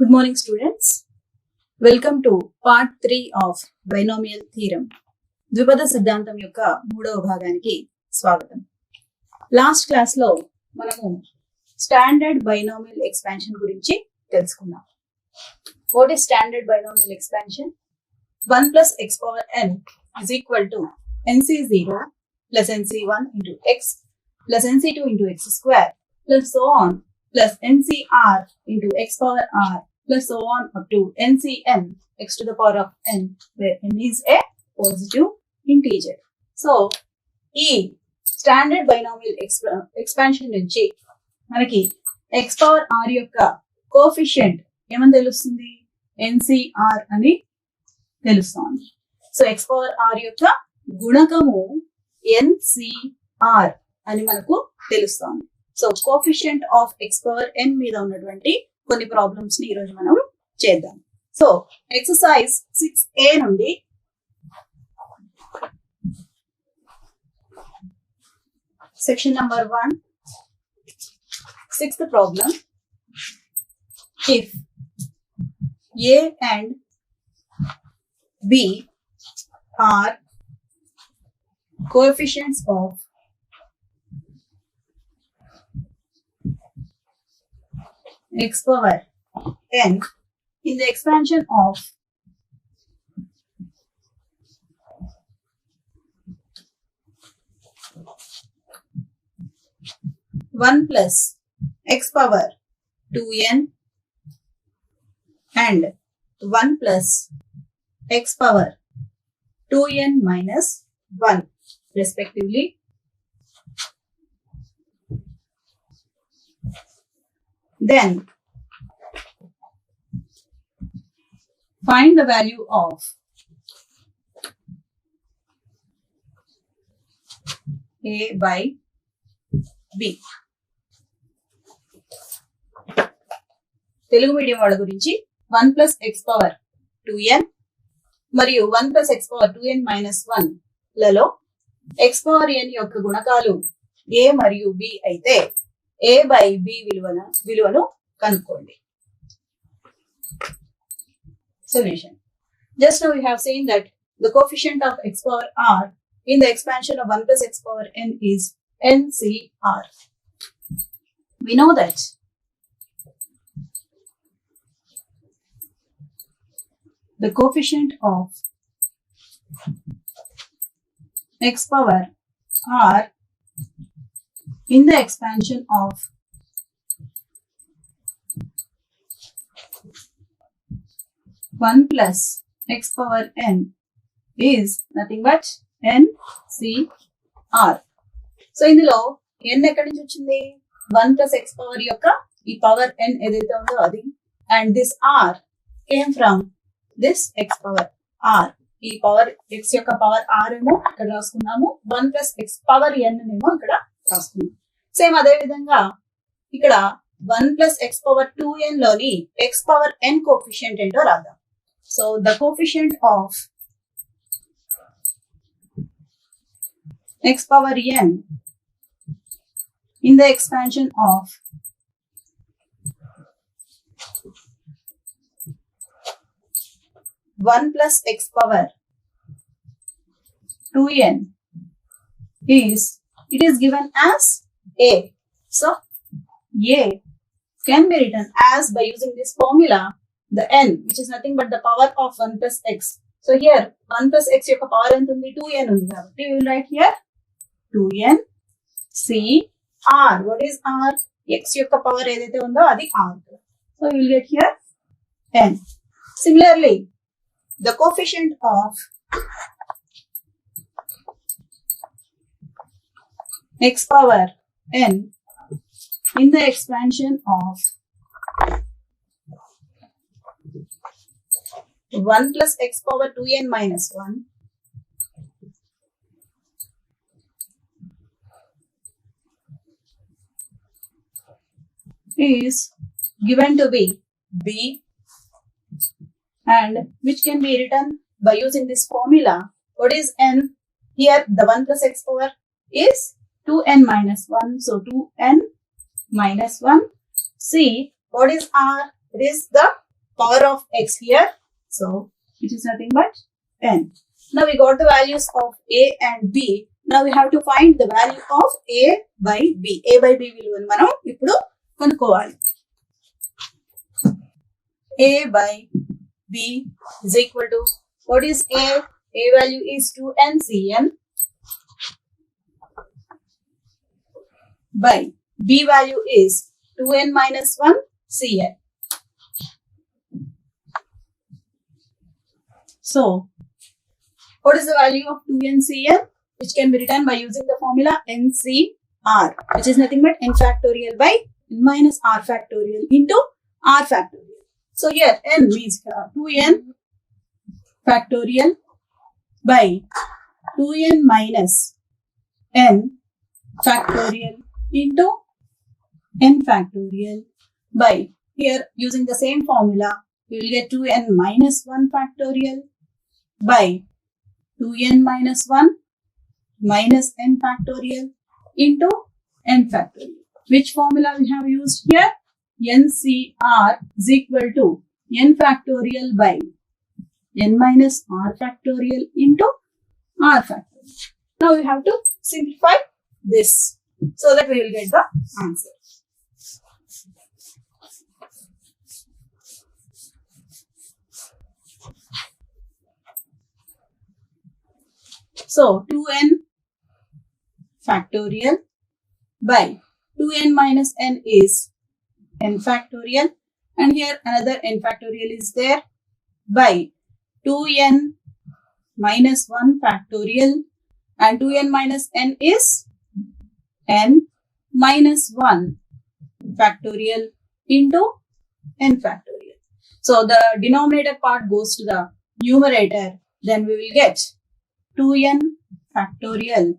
Good morning, students. Welcome to part 3 of Binomial Theorem. ద్విపద సిద్ధాంతం యొక్క మూడవ భాగానికి స్వాగతం. లాస్ట్ క్లాస్ లో మనము స్టాండర్డ్ బైనామియల్ ఎక్స్పాన్షన్ గురించి తెలుసుకున్నాం. What is standard binomial expansion? 1 plus x power n is equal to nc0 plus nc1 into x plus nc2 into x square plus so on plus ncr into x power r plus so on up to ncn x to the power of n, where n is a positive integer. So, ఈ standard binomial expansion నుంచి మనకి x power r యొక్క coefficient ఏమని తెలుస్తుంది? ncr అని తెలుస్తుంది. So x power r యొక్క గుణకము ncr అని మనకు తెలుస్తుంది. So coefficient of x power n మీద ఉన్నటువంటి కొన్ని ప్రాబ్లమ్స్ ని ఈరోజు మనం చేద్దాం. సో ఎక్సర్సైజ్ 6a నుండి section number 1, 6th problem. If a and b are coefficients of x power n in the expansion of 1 plus x power 2n and 1 plus x power 2n minus 1 respectively, then find the value of a by b. Telugu medium వాళ్ళ గురించి 1 plus x power 2n మరియు 1 plus x power 2n minus 1 లలో x power n యొక్క గుణకాలు a మరియు b అయితే a by b విలువను కనుక్కోండి. Solution. Just now we have seen that the coefficient of x power r in the expansion of 1 plus x power n is ncr. We know that the coefficient of x power r in the expansion of 1 plus x power n is nothing but ncr. So ఇందులో n ఎక్కడి నుంచి వచ్చింది? 1 plus x power యొక్క ఈ power n ఏదైతే ఉందో అది, and this r came from this x power r. ఈ పవర్ x యొక్క పవర్ r ఏమో ఇక్కడ రాసుకున్నాము, 1 plus x పవర్ n ఏమో ఇక్కడ రాసుకున్నాము. సేమ్ అదే విధంగా ఇక్కడ 1 plus x పవర్ 2n లోని x పవర్ n కోఎఫిషియంట్ ఏంటో రాద్దాం. So the coefficient of x power n in the expansion of 1 plus x power 2n it is given as a. So a can be written as, by using this formula, the n, which is nothing but the power of 1 plus x. So here 1 plus x యొక్క power ఎంత ఉంది? 2n ఉంది కాబట్టి we will write here 2n c r. What is r? x యొక్క power ఏదైతే ఉందో అది r. So we will get here n. Similarly, the coefficient of x power n in the expansion of 1 plus x power 2n minus 1 is given to be b, and which can be written by using this formula. What is n? Here the 1 plus x power is 2n minus 1. So 2n minus 1. C, what is r? It is the power of x here. So it is nothing but n. Now we got the values of a and b. Now we have to find the value of a by b. A by b విలువను మనం ఇప్పుడు కనుక్కోవాలి. A by b is equal to, what is a? A value is 2n Cn by b value is 2n minus 1 Cn. So, what is the value of 2n Cn? Which can be written by using the formula NCR, which is nothing but n factorial by n minus r factorial into r factorial. So here n means 2n factorial by 2n minus n factorial into n factorial by, here using the same formula, we will get 2n minus 1 factorial by 2n minus 1 minus n factorial into n factorial. Which formula we have used here? NCR is equal to n factorial by n minus r factorial into r factorial. Now we have to simplify this so that we will get the answer. So 2n factorial by 2n minus n is n factorial, and here another n factorial is there, by 2n minus 1 factorial, and 2n minus n is n minus 1 factorial into n factorial. So the denominator part goes to the numerator, then we will get 2n factorial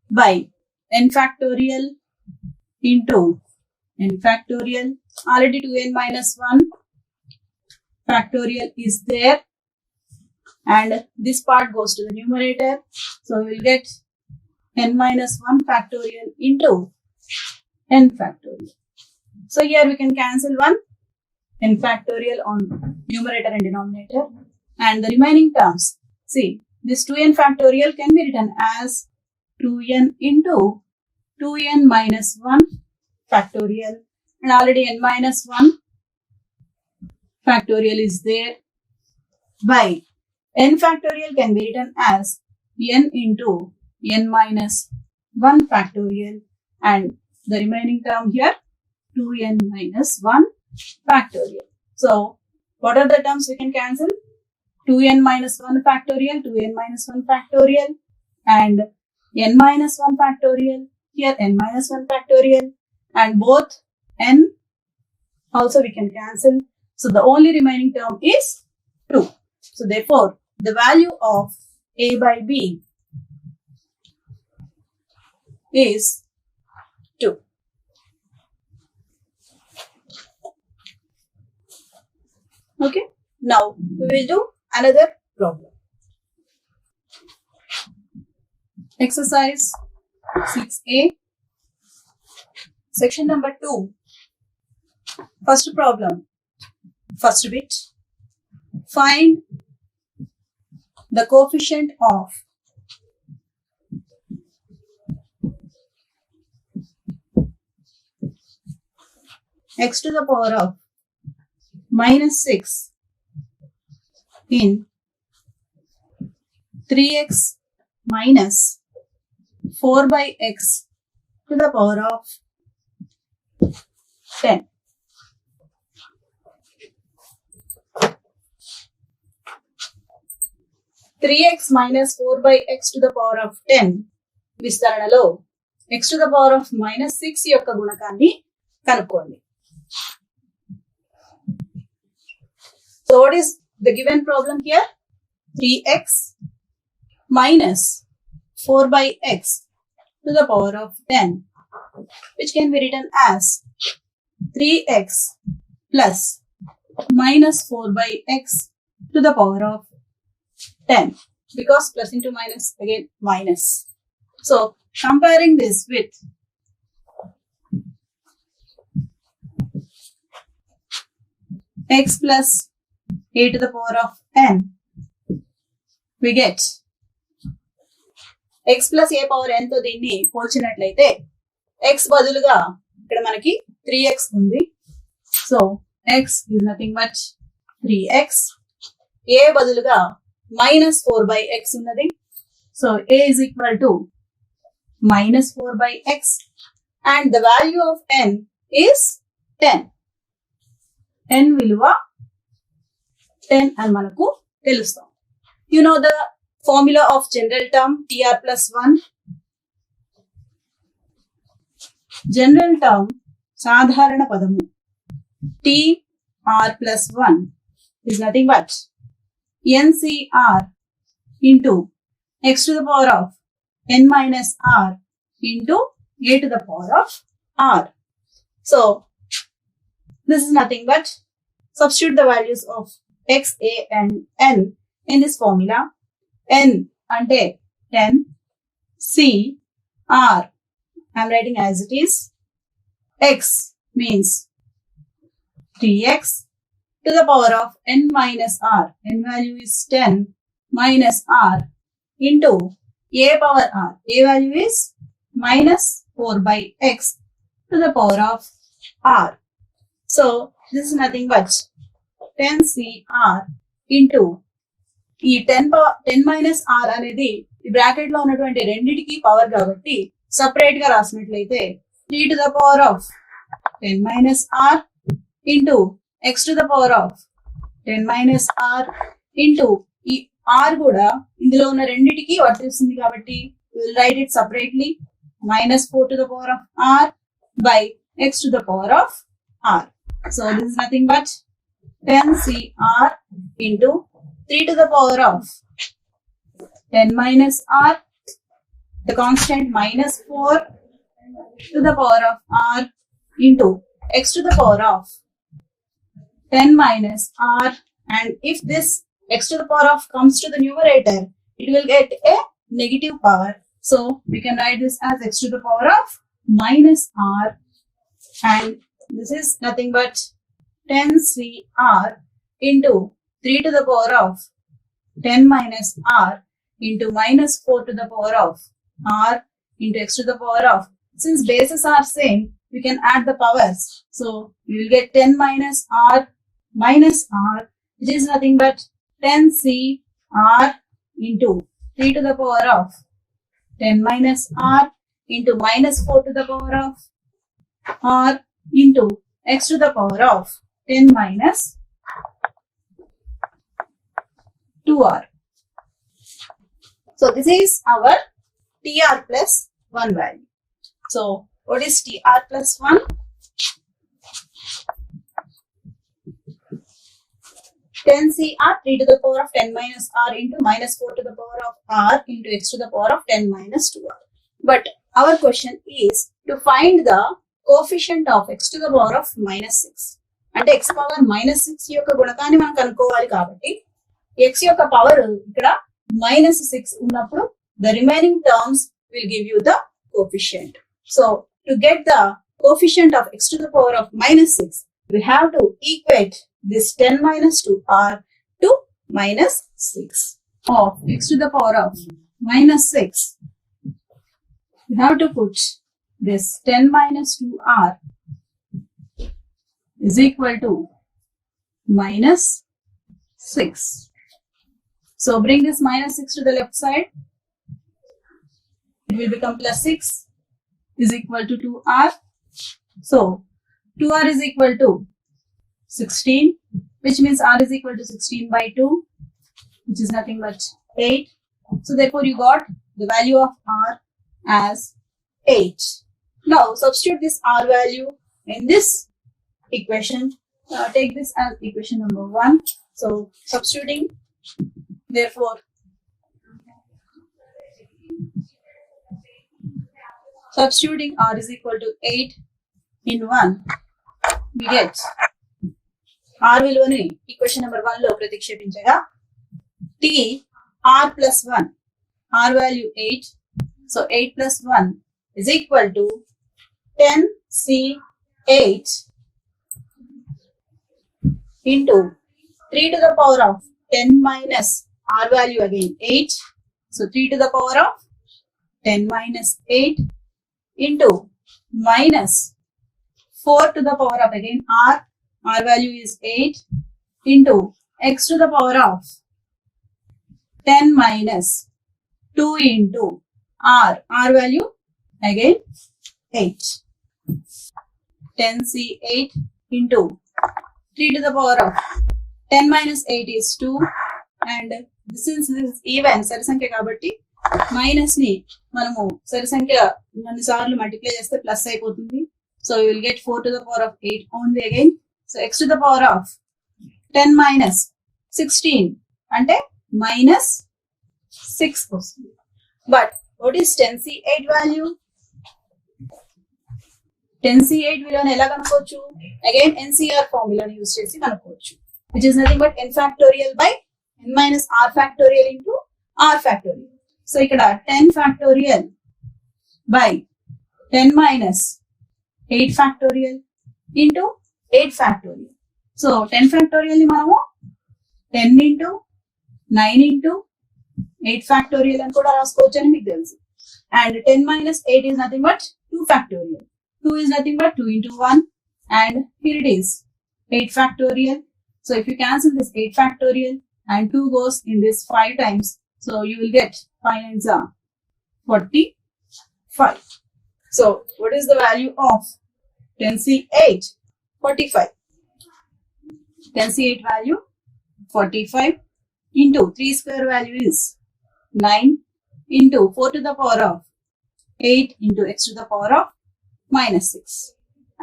by n factorial into n factorial. Already 2n minus 1 factorial is there, and this part goes to the numerator. So we will get n minus 1 factorial into n factorial. So here we can cancel one n factorial on numerator and denominator, and the remaining terms, see, this 2n factorial can be written as 2n into 2n minus 1 factorial, and already n minus 1 factorial is there, by n factorial can be written as n into n minus 1 factorial, and the remaining term here 2n minus 1 factorial. So what are the terms we can cancel? 2n minus 1 factorial, 2n minus 1 factorial, and n minus 1 factorial, here n minus 1 factorial, and both n also we can cancel. So the only remaining term is 2. So therefore, the value of a by b is 2. Okay, now we will do another problem. Exercise 6a, section number 2. First problem, first bit. Find the coefficient of x to the power of minus 6 in 3x minus 4 by x to the power of 10. Three x minus 4 by x to the power of 10 విస్తరణలో x to the power of minus 6 యొక్క గుణకాన్ని కనుక్కోండి. So what is the given problem here? 3x minus 4 by x to the power of 10, which can be written as 3x plus minus 4 by x to the power of 10, because plus into minus, again minus. So comparing this with x plus a to the power of n, we get x plus a power n తో దీన్ని పోల్చినట్లయితే x బదులుగా ఇక్కడ మనకి 3x ఉంది. So x is nothing but 3x. a బదులుగా minus 4 by x ఉన్నది. So a is equal to minus 4 by x and the value of n is 10. n విలువ 10 అని మనకు తెలుస్తాం. You know the formula of general term tr plus 1. General term సాధారణ పదము tr plus 1 is nothing but ncr into x to the power of n minus r into a to the power of r. So this is nothing but substitute the values of x, a and n in this formula. n ante 10, c, r I'm writing as it is, x means 3x to the power of n minus r, n value is 10 minus r into a power r, a value is minus 4 by x to the power of r. So this is nothing but 10cr into ఈ 10 minus r అనేది ఈ bracket లో ఉన్నటువంటి రెండిటికి power కాబట్టి separate గా రాసినట్లయితే 3 to the power of 10 minus r into x to the power of 10 minus r into ఈ r కూడా ఇందులో ఉన్న రెండిటికి వర్తిస్తుంది కాబట్టి we will write it separately, minus 4 to the power of r by x to the power of r. So this is nothing but 10cr into 3 to the power of 10 minus r, the constant minus 4 to the power of r into x to the power of 10 minus r, and if this x to the power of comes to the numerator, it will get a negative power. So we can write this as x to the power of minus r, and this is nothing but 10cr into 3 to the power of 10 minus r into minus 4 to the power of r into x to the power of, since bases are same, we can add the powers. So we will get 10 minus r, which is nothing but 10cr into 3 to the power of 10 minus r into minus 4 to the power of r into x to the power of 10 minus 2r. So this is our tr plus 1 value. So what is tr plus 1? Ten cr 3 to the power of 10 minus r into minus 4 to the power of r into x to the power of 10 minus 2r. But our question is to find the coefficient of x to the power of minus 6. అంటే x power minus 6 యొక్క గుణకాన్ని మనం కనుక్కోవాలి కాబట్టి x యొక్క power ఇక్కడ minus 6 ఉన్నప్పుడు the remaining terms will give you the coefficient. So to get the coefficient of x to the power of minus 6, we have to equate this 10 minus 2r to minus 6 of x to the power of minus 6. We have to put this 10 minus 2r is equal to minus 6. So bring this minus 6 to the left side. It will become plus 6 is equal to 2r. So 2r is equal to 16, which means r is equal to 16 by 2, which is nothing but 8. So therefore you got the value of r as 8. Now substitute this r value in this equation. Take this as equation number 1. So substituting, therefore substituting r is equal to 8 in 1, we get r విలువని equation number 1 లో ప్రతిక్షేపించగా t r plus 1, r value 8, so 8 plus 1 is equal to 10c8 into 3 to the power of 10 minus r value again 8. So 3 to the power of 10 minus 8 into minus 4 to the power of again r value is 8 into x to the power of 10 minus 2 into r value again 8. 10c8 into 3 to the power of 10 minus 8 is 2 and since this is even సరి సంఖ్య కాబట్టి minus ని మనము సరి సంఖ్య అన్ని సార్లు multiply చేస్తే ప్లస్ అయిపోతుంది. So you will get 4 to the power of 8 only again. So x to the power of 10 minus 16 అంటే minus 6 వస్తుంది. But what is 10c8 value? 10c8 విలువను ఎలా కనుక్కోవచ్చు? అగైన్ NCR ఫార్ములాని యూజ్ చేసి కనుక్కోవచ్చు, which is nothing but n factorial by n minus r factorial into r factorial. So ఇక్కడ 10 factorial by 10 minus 8 factorial into 8 factorial. So 10 factorial ని మనము 10 into 9 into 8 factorial అని కూడా రాసుకోవచ్చు అని మీకు తెలుసు. And 10 minus 8 is nothing but 2 factorial. 2 is nothing but 2 into 1 and here it is 8 factorial. So if you cancel this 8 factorial and 2 goes in this 5 times, so you will get 5 nines are 45. So what is the value of 10c8? 45. 10c8 value 45 into 3 square value is 9 into 4 to the power of 8 into x to the power of minus 6.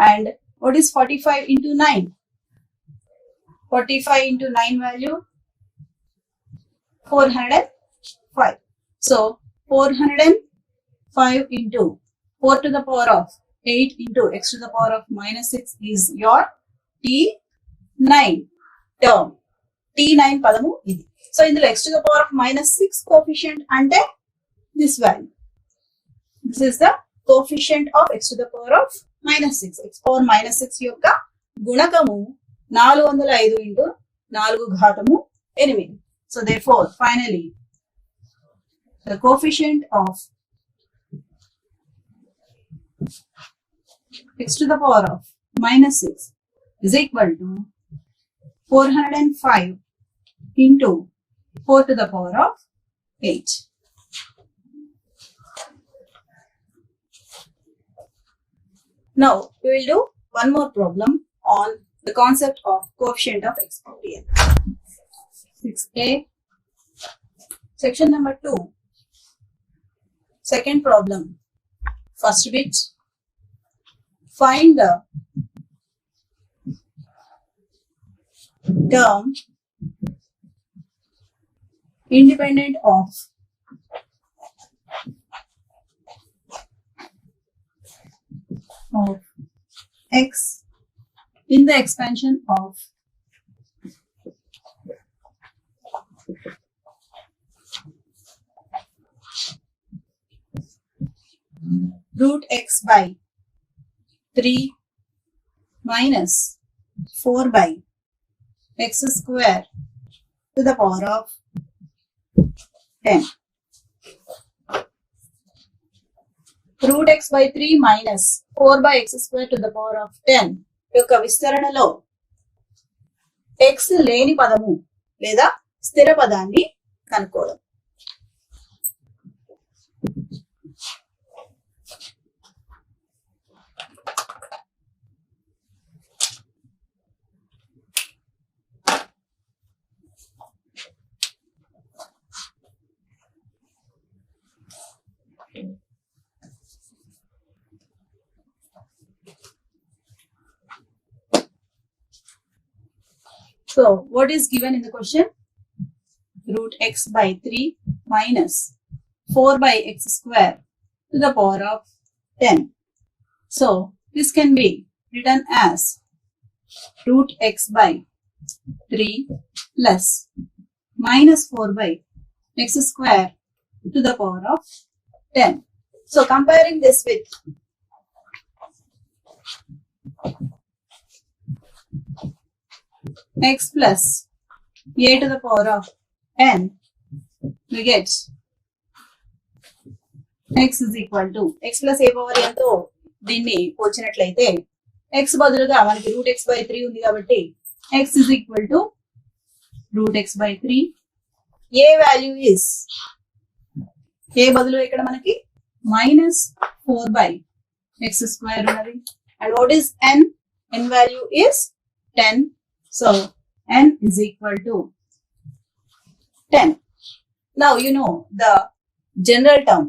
And what is 45 into 9? 45 into 9 value 405. So 405 into 4 to the power of 8 into x to the power of minus 6 is your T9 term. T9 పదము ఇది. So ఇందులో x to the power of minus 6 coefficient అంటే this value. This is the coefficient of x to the power of minus 6. x power minus 6 యొక్క గుణకము 405 into 4 ఘాతము 8. So therefore finally the coefficient of x to the power of minus 6 is equal to 405 into 4 to the power of 8. Now we will do one more problem on the concept of coefficient of exponential. 6a, section number 2, second problem. First bit, find the term independent of x in the expansion of root x by 3 minus 4 by x square to the power of 10. Root x by 3 minus 4 by x square to the power of 10 యొక్క విస్తరణలో x లేని పదము లేదా స్థిర పదాన్ని కనుక్కోవడం. So what is given in the question? Root x by 3 minus 4 by x square to the power of 10. So this can be written as root x by 3 plus minus 4 by x square to the power of 10. So comparing this with x plus a to the power of n, we get x is equal to x plus a power n తో దీన్ని పోల్చినట్లయితే x బదులుగా మనకి route x by 3 ఉంది కాబట్టి x is equal to root x by 3. a value is a బదులు ఇక్కడ మనకి minus 4 by x square ఉన్నది. And what is n? n value is 10. So n is equal to 10. Now you know the general term.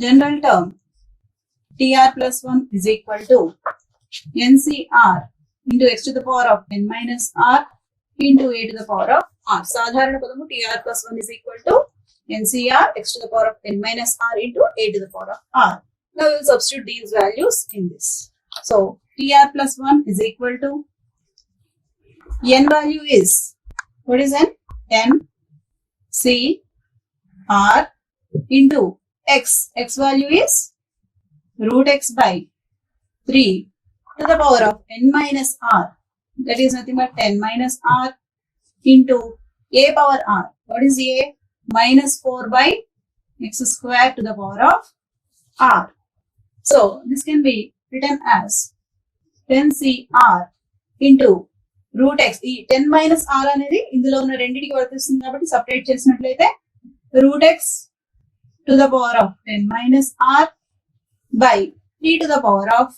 General term tr plus 1 is equal to ncr into x to the power of n minus r into a to the power of r. సాధారణ పదము tr plus 1 is equal to ncr x to the power of n minus r into a to the power of r. Now we will substitute these values in this. So tr plus 1 is equal to n value is, what is n? n c r into x. X value is root x by 3 to the power of n minus r. That is nothing but 10 minus r into a power r. What is a? Minus 4 by x square to the power of r. So this can be written as 10cr into root x. ఈ 10 minus r అనేది ఇందులో ఉన్న రెండింటికి వర్తిస్తుంది కాబట్టి separate చేసినట్లయితే root x to the power of 10 minus r by 3 to the power of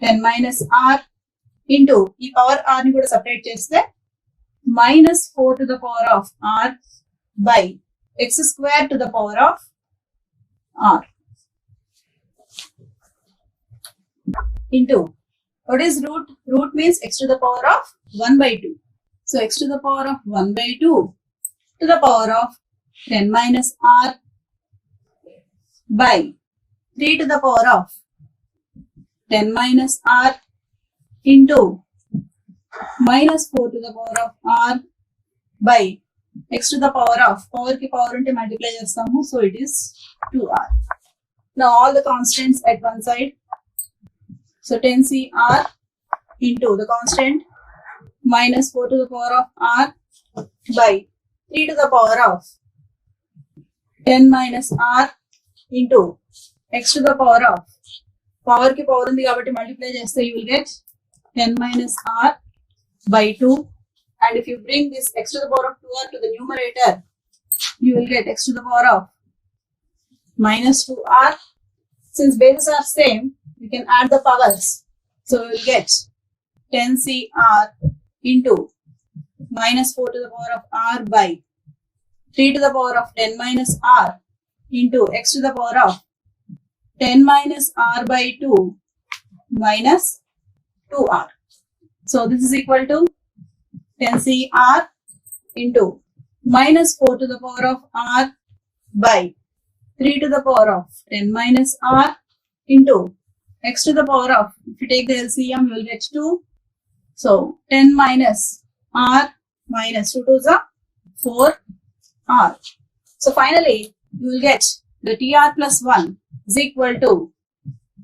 10 minus r into ఈ power r ని కూడా సపరేట్ చేస్తే minus 4 to the power of r by x square to the power of r into, what is root? Root means x to the power of 1 by 2. So x to the power of 1 by 2 to the power of 10 minus r by 3 to the power of 10 minus r into minus 4 to the power of r by x to the power of, power ki power unte multiply chestamu, so it is 2r. Now all the constants at one side. So 10cr into the constant minus 4 to the power of r by 3 to the power of 10 minus r into x to the power of, power ki power undi kabatti multiply cheste you will get 10 minus r by 2. And if you bring this x to the power of 2r to the numerator, you will get x to the power of minus 2r. Since bases are same, we can add the powers. So we will get 10cr into minus 4 to the power of r by 3 to the power of 10 minus r into x to the power of 10 minus r by 2 minus 2r. So this is equal to 10cr into minus 4 to the power of r by 3 to the power of 10 minus r into x to the power of, if you take the LCM, you will get 2. So 10 minus r minus 2 to the 4r. So finally, you will get the tr plus 1 is equal to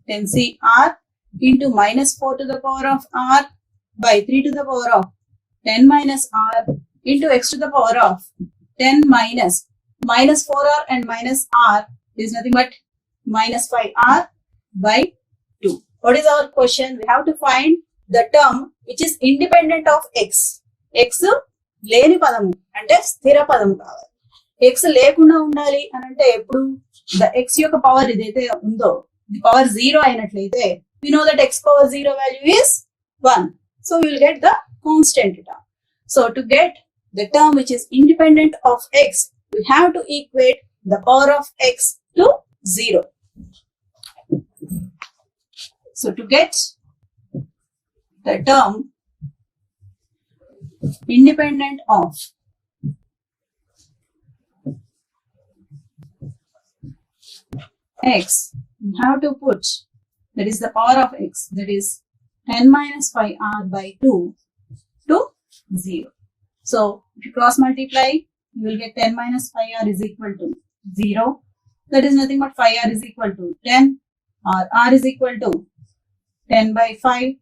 10cr into minus 4 to the power of r by 3 to the power of 10 minus r into x to the power of 10 minus 4r and minus r is nothing but minus 5r by 2. What is our question? We have to find the term which is independent of x. x లేని పదము అంటే స్థిర పదము కావాలి. x లేకుండా ఉండాలి అని అంటే ఎప్పుడు the x యొక్క పవర్ ఇదైతే ఉందో the power 0 అయినట్లయితే we know that x power 0 value is 1. So we will get the constant term. So to get the term which is independent of x, we have to equate the power of x to 0. So to get the term independent of x, we have to put, that is the power of x, that is 10 minus 5r by 2 to 0. So if you cross multiply, you will get 10 minus 5r is equal to 0. That is nothing but 5r is equal to 10 or r is equal to 10 by 5.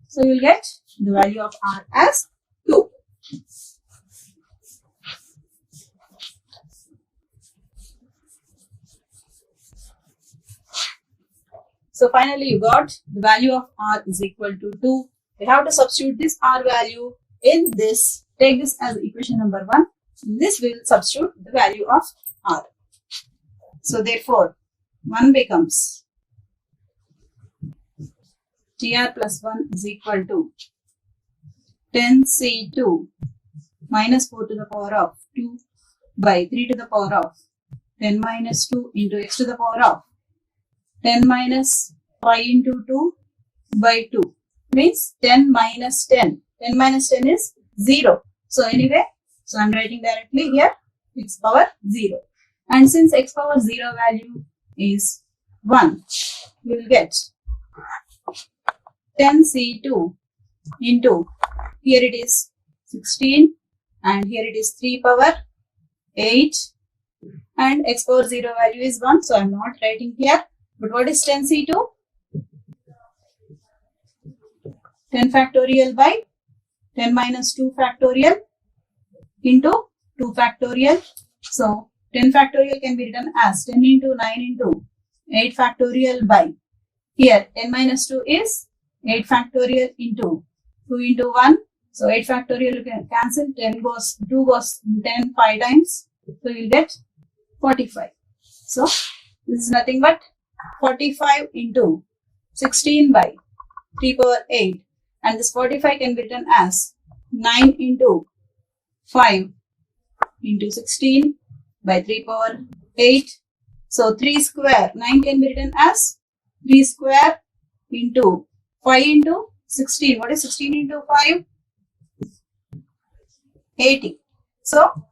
So you will get the value of R as 2. So finally you got the value of R is equal to 2. We have to substitute this R value in this. Take this as equation number 1. This will substitute the value of R. So therefore 1 becomes TR plus 1 is equal to 10C2 minus 4 to the power of 2 by 3 to the power of 10 minus 2 into x to the power of 10 minus 5 into 2 by 2 means 10 minus 10. 10 minus 10 is 0. So anyway, so I am writing directly here x power 0. And since x power 0 value is 1, we will get 10C2 into, here it is 16 and here it is 3 power 8 and x power 0 value is 1. So I am not writing here. But what is 10C2? 10 factorial by 10 minus 2 factorial into 2 factorial. So 10 factorial can be written as 10 into 9 into 8 factorial by, here 10 minus 2 is 8 factorial into 2 into 1. So 8 factorial you can cancel, 10 goes, 2 goes 10 5 times. So you will get 45. So this is nothing but 45 into 16 by 3 power 8, and this 45 can be written as 9 into 5 into 16 by 3 power 8. So 3 square, 9 can be written as 3 square into 5 into 16. What is 16 into 5? 80. So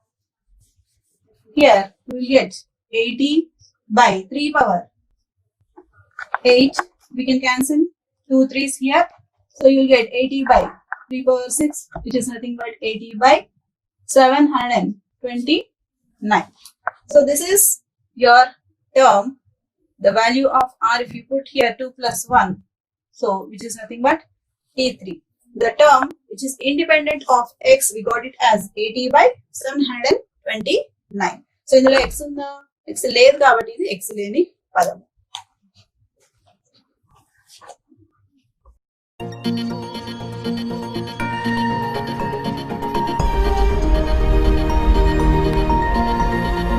here we will get 80 by 3 power 8. We can cancel 2 3's here. So you will get 80 by 3 power 6, which is nothing but 80 by 729. So this is your term, the value of R if you put here 2 plus 1. So which is nothing but T3. The term which is independent of X, we got it as 80 by 729. So ఇందులో X ఉందా? X లేదు కాబట్టి ఇది X లేని పదము.